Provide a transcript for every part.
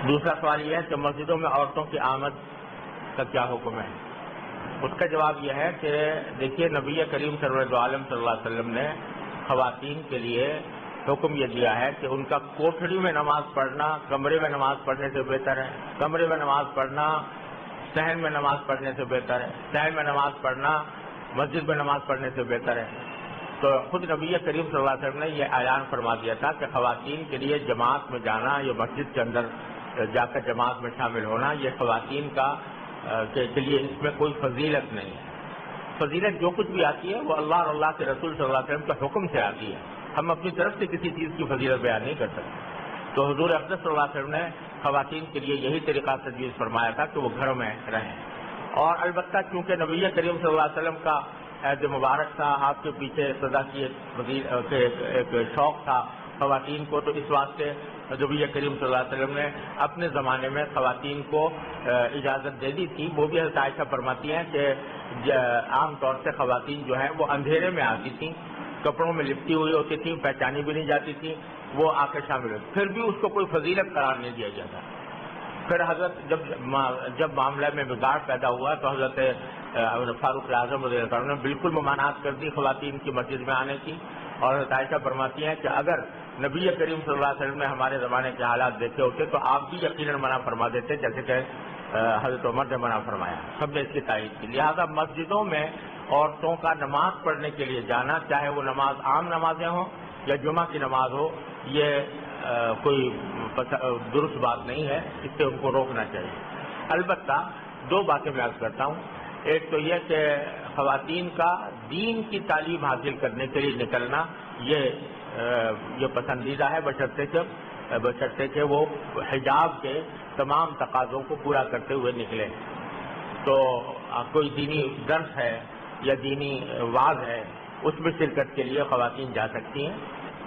دوسرا سوال یہ ہے کہ مسجدوں میں عورتوں کی آمد کا کیا حکم ہے؟ اس کا جواب یہ ہے کہ دیکھیے، نبی کریم سرور عالم صلی اللہ علیہ وسلم نے خواتین کے لیے حکم یہ دیا ہے کہ ان کا کوٹھڑی میں نماز پڑھنا کمرے میں نماز پڑھنے سے بہتر ہے، کمرے میں نماز پڑھنا صحن میں نماز پڑھنے سے بہتر ہے، صحن میں نماز پڑھنا مسجد میں نماز پڑھنے سے بہتر ہے۔ تو خود نبی کریم صلی اللہ علیہ وسلم نے یہ اعلان فرما دیا تھا کہ خواتین کے لیے جماعت میں جانا، یہ مسجد کے اندر جا کر جماعت میں شامل ہونا، یہ خواتین کا کے لیے اس میں کوئی فضیلت نہیں ہے۔ فضیلت جو کچھ بھی آتی ہے وہ اللہ اور اللہ کے رسول صلی اللہ علیہ وسلم کے حکم سے آتی ہے، ہم اپنی طرف سے کسی چیز کی فضیلت بیان نہیں کر سکتے۔ تو حضور اقدس صلی اللہ علیہ وسلم نے خواتین کے لیے یہی طریقہ تجویز فرمایا تھا کہ وہ گھروں میں رہیں، اور البتہ چونکہ نبی کریم صلی اللہ علیہ وسلم کا عہد مبارک تھا، آپ کے پیچھے صدا کی ایک شوق تھا خواتین کو، تو اس واسطے نبی کریم صلی اللہ علیہ وسلم نے اپنے زمانے میں خواتین کو اجازت دے دی تھی۔ وہ بھی حضرت عائشہ فرماتی ہیں کہ عام طور سے خواتین جو ہیں وہ اندھیرے میں آتی تھیں، کپڑوں میں لپٹی ہوئی ہوتی تھیں، پہچانی بھی نہیں جاتی تھیں، وہ آ کے شامل ہوتی، پھر بھی اس کو کوئی فضیلت قرار نہیں دیا جاتا۔ پھر حضرت جب معاملے میں بگاڑ پیدا ہوا تو حضرت فاروق اعظم رضی اللہ عنہ نے بالکل ممانعت کر دی خواتین کی مسجد میں آنے کی، اور حضرت عائشہ فرماتی ہیں کہ اگر نبی کریم صلی اللہ علیہ وسلم نے ہمارے زمانے کے حالات دیکھے ہوتے تو آپ بھی یقیناً منع فرما دیتے، جیسے کہ حضرت عمر نے منع فرمایا، سب نے اس کی تائید کی۔ لہذا مسجدوں میں عورتوں کا نماز پڑھنے کے لیے جانا، چاہے وہ نماز عام نمازیں ہوں یا جمعہ کی نماز ہو، یہ کوئی درست بات نہیں ہے، اس سے ان کو روکنا چاہیے۔ البتہ دو باتیں میں عرض کرتا ہوں، ایک تو یہ کہ خواتین کا دین کی تعلیم حاصل کرنے کے لیے نکلنا یہ پسندیدہ ہے، بشرطے کہ وہ حجاب کے تمام تقاضوں کو پورا کرتے ہوئے نکلے۔ تو کوئی دینی درس ہے یا دینی وعظ ہے، اس میں شرکت کے لیے خواتین جا سکتی ہیں،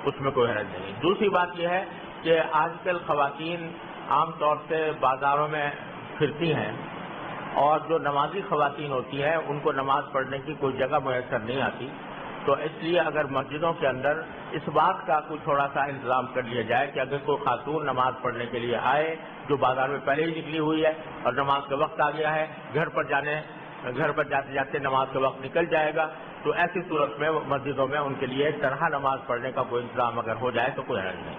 اس میں کوئی حرج نہیں۔ دوسری بات یہ ہے کہ آج کل خواتین عام طور سے بازاروں میں پھرتی ہیں، اور جو نمازی خواتین ہوتی ہیں ان کو نماز پڑھنے کی کوئی جگہ میسر نہیں آتی، تو اس لیے اگر مسجدوں کے اندر اس بات کا کوئی تھوڑا سا انتظام کر لیا جائے کہ اگر کوئی خاتون نماز پڑھنے کے لیے آئے جو بازار میں پہلے ہی نکلی ہوئی ہے اور نماز کا وقت آ گیا ہے، گھر پر جاتے جاتے نماز کا وقت نکل جائے گا، تو ایسی صورت میں مسجدوں میں ان کے لیے طرح نماز پڑھنے کا کوئی انتظام اگر ہو جائے تو کوئی حرج نہیں۔